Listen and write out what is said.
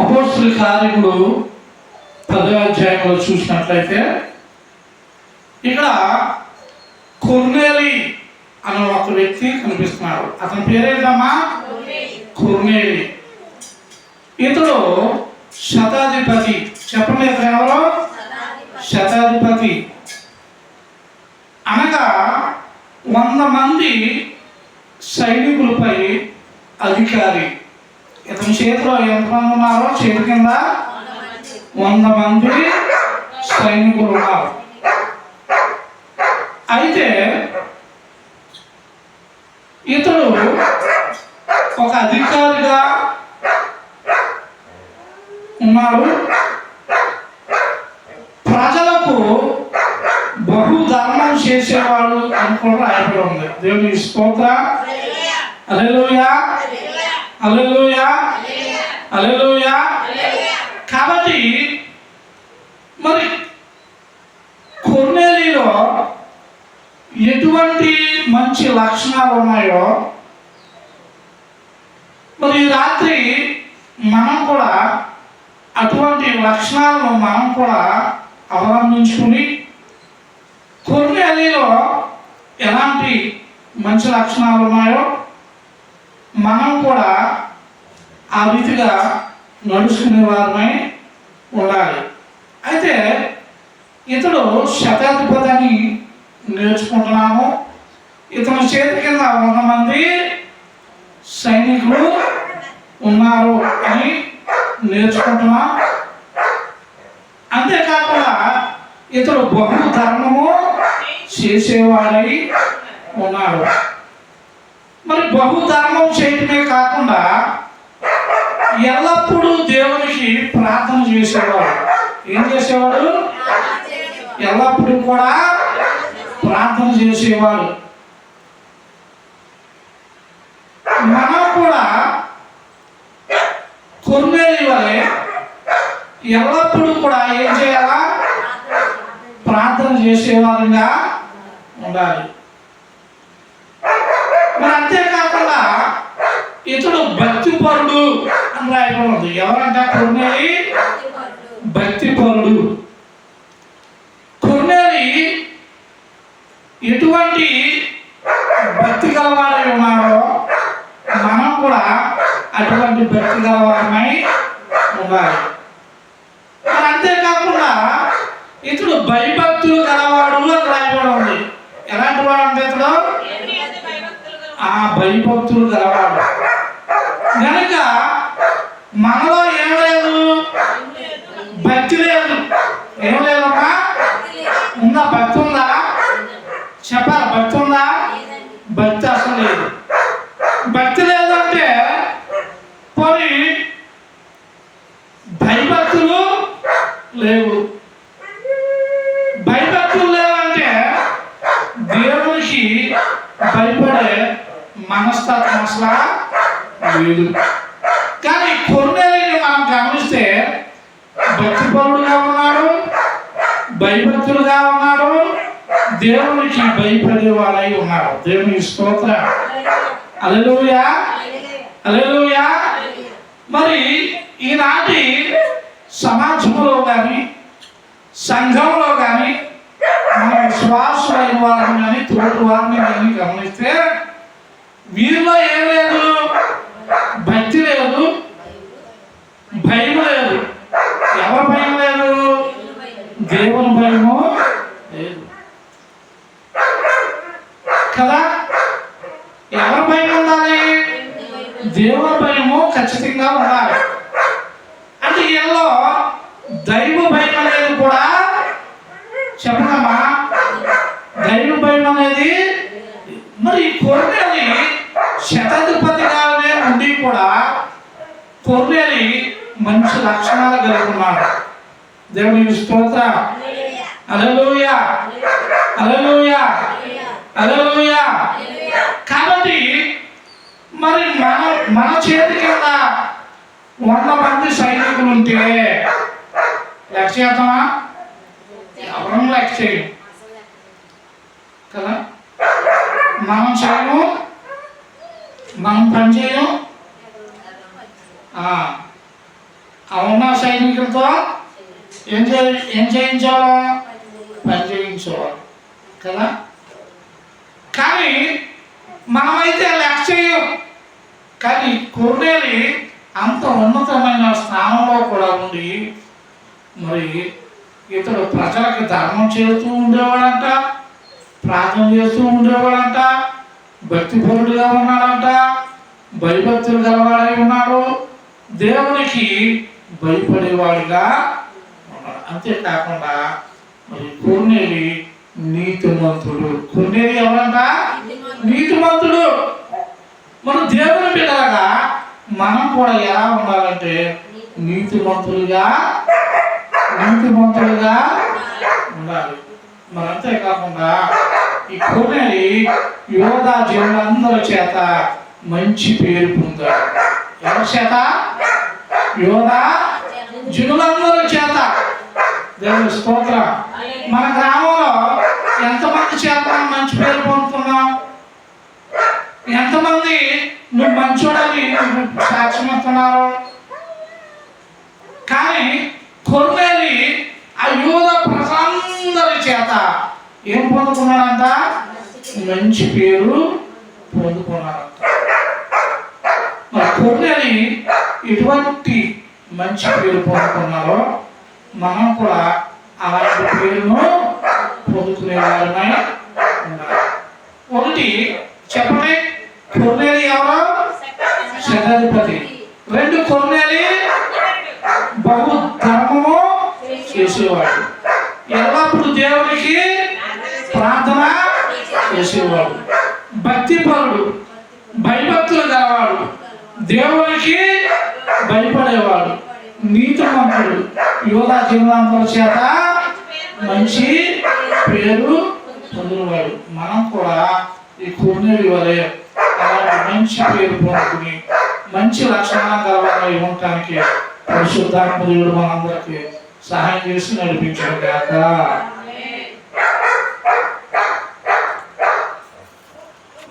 అపోస్తలుల కార్యములు 10వ అధ్యాయంలో చూసినట్లయితే ఇక్కడ కొర్నేలి అనే ఒక వ్యక్తి కనిపిస్తున్నాడు. అతని పేరేంటమ్మా? కొర్నేలి. ఇతడు శతాధిపతి. చెప్పండి, ఇతను ఎవరు? శతాధిపతి అనగా 100 మంది సైనికులపై అధికారి. ఇతని చేతిలో ఎంతమంది ఉన్నారో? చేతి కింద 100 మంది సైనికులు ఉన్నారు. అయితే ఇతడు ఒక అధికారిగా ఉన్నాడు. ప్రజలకు బహుధర్మం చేసేవాడు అని కూడా రాయబడి ఉంది. దేవుని స్తోత్రం. హల్లెలూయా, హల్లెలూయా, హల్లెలూయా. కాబట్టి మరి కొర్నేలిలో ఎటువంటి మంచి లక్షణాలు ఉన్నాయో మరి రాత్రి మనం కూడా అటువంటి లక్షణాలను మనం కూడా అవలంబించుకుని కొర్నేలిలో ఎలాంటి మంచి లక్షణాలు ఉన్నాయో మనం కూడా ఆ రీతిగా నడుచుకునే వారమై ఉండాలి. అయితే ఇతడు శతాధిపతి అని నేర్చుకుంటున్నాము. ఇతని చేతి కింద 100 మంది సైనికులు ఉన్నారు అని నేర్చుకుంటున్నాం. అంతేకాకుండా ఇతడు బహుధర్మము చేసేవాడై ఉన్నాడు. మరి బహుధర్మం చేయటమే కాకుండా ఎల్లప్పుడూ దేవునికి ప్రార్థన చేసేవాడు. ఏం చేసేవాడు? ఎల్లప్పుడూ కూడా ప్రార్థన చేసేవాడు. మనం కూడా కొర్నేలి వలె ఎల్లప్పుడూ కూడా ఏం చేయాలా? ప్రార్థన చేసేవారుగా ఉండాలి. మరి అంతేకాకుండా ఇతడు భక్తిపరుడు అని రాయబడి ఉంది. ఎవరంటే కొర్నేలి భక్తిపరుడు. కొర్నేలి ఎటువంటి భక్తి గలవారై ఉన్నారో మనం కూడా అటువంటి భక్తి గలవారమై ఉండాలి. మరి అంతేకాకుండా ఇతడు భయభక్తులు గలవాడు అని రాయబడి ఉంది. ఎలాంటి వాడు అంటే ఇతడు భయభక్తులు గలవాడు. కనుక మనలో ఏం లేదు? భక్తి లేదు. ఏం లేదమ్మా? ఉందా? భక్తి ఉందా? చెప్పాలి. భక్తి ఉందా? భక్తి అసలు లేదు. భక్తి లేదంటే పోనీ భయభక్తులు లేవు. భయభక్తులు లేవంటే దేవునికి భయపడే మనస్తత్వం అసలు లేదు. కానీ కొర్నేలిని మనం గమనిస్తే భక్తిపరుడుగా ఉన్నాడు, భయభక్తులుగా ఉన్నాడు, దేవునికి భయపడేవాడై ఉన్నాడు. దేవునికి స్తోత్రం. హల్లెలూయా, హల్లెలూయా. మరి ఈనాటి సమాజంలో కానీ సంఘంలో కానీ మన విశ్వాసులైన వారిని కానీ తోటి వారిని కానీ గమనిస్తే వీరిలో ఏం లేదు? భక్తి లేదు, భయం లేదు. ఎవరి భయం లేదు? దేవుని భయము లేదు కదా. ఎవరి భయం ఉండాలి? దేవుని భయము ఖచ్చితంగా ఉండాలి. అంటే వీళ్ళలో దైవ భయం అనేది కూడా చెప్పదమ్మా. దైవ భయం అనేది మరి కొర్నేలి శతాధిపతిగానే ఉండి కూడా కొర్నేలి మంచి లక్షణాలు కలిగి ఉన్నాడు. దేవుని స్తోత్రం. హల్లెలూయా, హల్లెలూయా, హల్లెలూయా. కాబట్టి మరి మన చేతి కింద 100 మంది సైనికులు ఉంటే లెక్క చేద్దామా? ఎవరన్నా లెక్క చేయం కదా. మనం చేయము, మనం పని చేయం. ఆ ఉన్న సైనికులతో ఏం చేయించాలో పని చేయించేవారు కదా. కానీ మనమైతే లెక్క చేయం. కానీ కొర్నేలి అంత ఉన్నతమైన స్థానంలో కూడా ఉండి మరి ఇతడు ప్రజలకు ధర్మం చేస్తూ ఉండేవాడంట, ప్రార్థన చేస్తూ ఉండేవాడంట, భక్తిపరుడుగా ఉన్నాడంట, భయభక్తులు గలవాడై ఉన్నాడు, దేవునికి భయపడేవాడిగా ఉన్నాడు. అంతేకాకుండా మరి కొర్నేలి నీతిమంతుడు. కొర్నేలి ఎవరంట? నీతిమంతుడు. మన దేవుని బిడ్డలుగా మనం కూడా ఎలా ఉండాలంటే నీతిమంతులుగా ఉండాలి. మరి అంతేకాకుండా ఈ కొర్నేలి యోధా జనులందరి చేత మంచి పేరు పొందాడు. ఎవరి చేత? యోధా జనులందరి చేత. దేవుని స్తోత్రం. మన గ్రామంలో ఎంతమంది చేత మంచి పేరు పొందుతున్నాం? ఎంతమంది నువ్వు మంచోడని సాక్ష్యం ఇస్తున్నారు? కానీ కొర్నేలి ఆ యూద ప్రజలందరి చేత ఏం పొందుకున్నాడంట? మంచి పేరు పొందుకున్నాడంట. మరి కొర్నేలి ఎటువంటి మంచి పేరు పొందుకున్నారో మనం కూడా అలాంటి పేరును పొందుకునే వారమై ఉండాలి. ఒకటి చెప్పండి, కొర్నేలి ఎవరు? శతాధిపతి. రెండు, కొర్నేలి బహు ధర్మము చేసేవాడు, ఎల్లప్పుడు దేవునికి ప్రార్థన చేసేవాడు, భక్తిపరుడు, భయభక్తులు గలవాడు, దేవునికి భయపడేవాడు, నీతిమంతుడు, యోధా జనులందరి చేత మంచి పేరు పొందినవాడు. మనం కూడా ఈ కొర్నేలి వలె అలాంటి మంచి పేరు పొందుకుని మంచి లక్షణాలు గలవారై ఉండటానికి పరిశుద్ధాత్మ దేవుడు మనందరికీ సహాయం చేసి నడిపించాడు గాక.